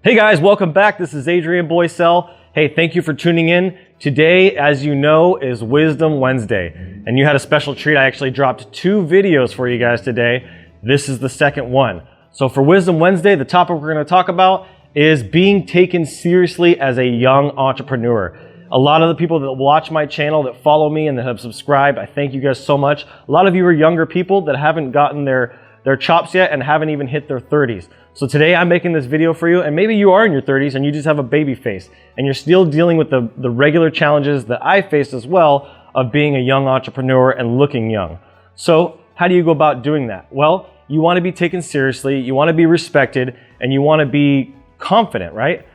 Hey guys, welcome back. This is Adrian Boysel. Hey, thank you for tuning in. Today, as you know, is Wisdom Wednesday. And you had a special treat. I actually dropped 2 videos for you guys today. This is the second one. So for Wisdom Wednesday, the topic we're going to talk about is being taken seriously as a young entrepreneur. A lot of the people that watch my channel, that follow me and that have subscribed, I thank you guys so much. A lot of you are younger people that haven't gotten their chops yet and haven't even hit their 30s. So today I'm making this video for you, and maybe you are in your 30s and you just have a baby face and you're still dealing with the regular challenges that I faced as well of being a young entrepreneur and looking young. So how do you go about doing that? Well, you want to be taken seriously, you want to be respected, and you want to be confident, right?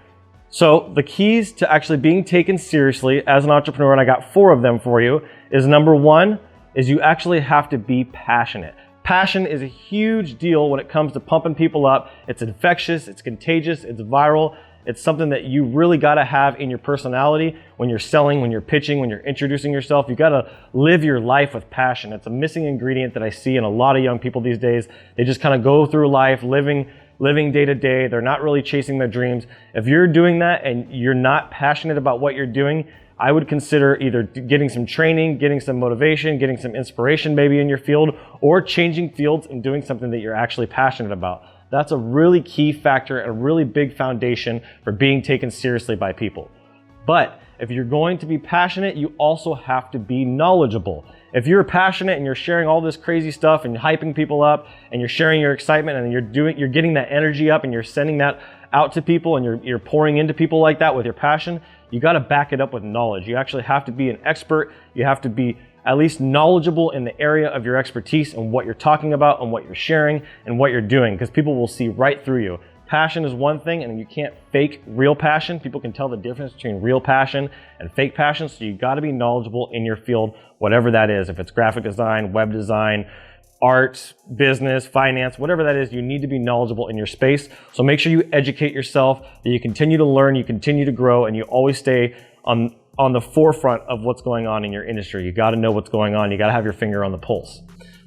So the keys to actually being taken seriously as an entrepreneur, and I got 4 of them for you, is number 1 is you actually have to be passionate. Passion is a huge deal when it comes to pumping people up. It's infectious, it's contagious, it's viral. It's something that you really got to have in your personality when you're selling, when you're pitching, when you're introducing yourself. You got to live your life with passion. It's a missing ingredient that I see in a lot of young people these days. They just kind of go through life living day to day. They're not really chasing their dreams. If you're doing that and you're not passionate about what you're doing, I would consider either getting some training, getting some motivation, getting some inspiration maybe in your field, or changing fields and doing something that you're actually passionate about. That's a really key factor and a really big foundation for being taken seriously by people. But if you're going to be passionate, you also have to be knowledgeable. If you're passionate and you're sharing all this crazy stuff and hyping people up and you're sharing your excitement and you're getting that energy up and you're sending that out to people and you're pouring into people like that with your passion, you got to back it up with knowledge. You actually have to be an expert. You have to be at least knowledgeable in the area of your expertise and what you're talking about and what you're sharing and what you're doing, because people will see right through you. Passion is one thing, and you can't fake real passion. People can tell the difference between real passion and fake passion, so you got to be knowledgeable in your field, whatever that is. If it's graphic design, web design, art, business, finance, whatever that is, you need to be knowledgeable in your space. So make sure you educate yourself, that you continue to learn, you continue to grow, and you always stay on the forefront of what's going on in your industry. You got to know what's going on. You got to have your finger on the pulse.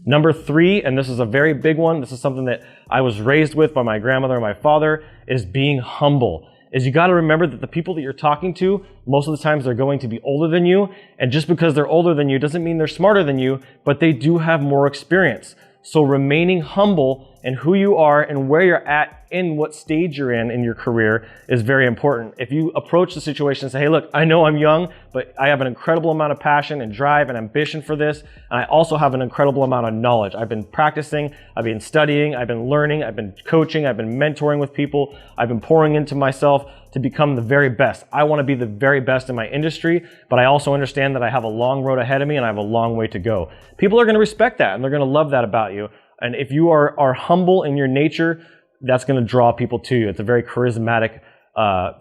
Number 3, and this is a very big one, this is something that I was raised with by my grandmother and my father, is being humble. Is you got to remember that the people that you're talking to, most of the times they're going to be older than you, and just because they're older than you doesn't mean they're smarter than you, but they do have more experience. So remaining humble in who you are and where you're at in what stage you're in your career is very important. If you approach the situation and say, hey, look, I know I'm young, but I have an incredible amount of passion and drive and ambition for this, and I also have an incredible amount of knowledge. I've been practicing, I've been studying, I've been learning, I've been coaching, I've been mentoring with people, I've been pouring into myself to become the very best. I want to be the very best in my industry, but I also understand that I have a long road ahead of me and I have a long way to go. People are going to respect that and they're going to love that about you. And if you are humble in your nature, that's going to draw people to you. It's a very charismatic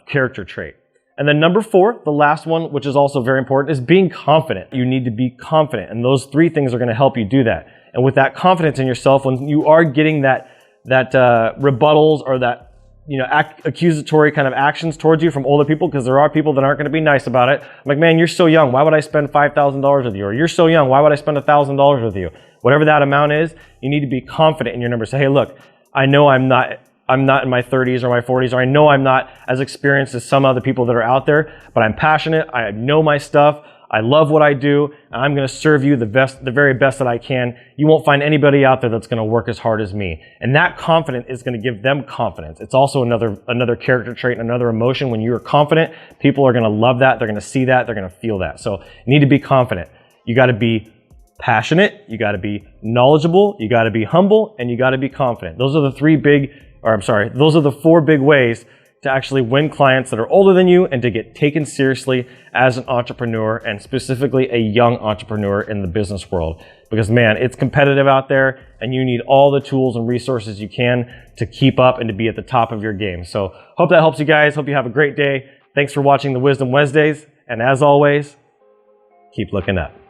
character trait. And then number 4, the last one, which is also very important, is being confident. You need to be confident. And those 3 things are going to help you do that. And with that confidence in yourself, when you are getting that rebuttals or that accusatory kind of actions towards you from older people, because there are people that aren't going to be nice about it. I'm like, man, you're so young. Why would I spend $5,000 with you? Or you're so young. Why would I spend $1,000 with you? Whatever that amount is, you need to be confident in your numbers. Say, hey, look, I know I'm not in my 30s or my 40s, or I know I'm not as experienced as some other people that are out there, but I'm passionate. I know my stuff. I love what I do, and I'm going to serve you the very best that I can. You won't find anybody out there that's going to work as hard as me. And that confidence is going to give them confidence. It's also another character trait, another emotion. When you're confident, people are going to love that. They're going to see that. They're going to feel that. So you need to be confident. You got to be passionate. You got to be knowledgeable. You got to be humble, and you got to be confident. Those are the 4 big ways to actually win clients that are older than you and to get taken seriously as an entrepreneur, and specifically a young entrepreneur in the business world. Because man, it's competitive out there and you need all the tools and resources you can to keep up and to be at the top of your game. So hope that helps you guys. Hope you have a great day. Thanks for watching the Wisdom Wednesdays. And as always, keep looking up.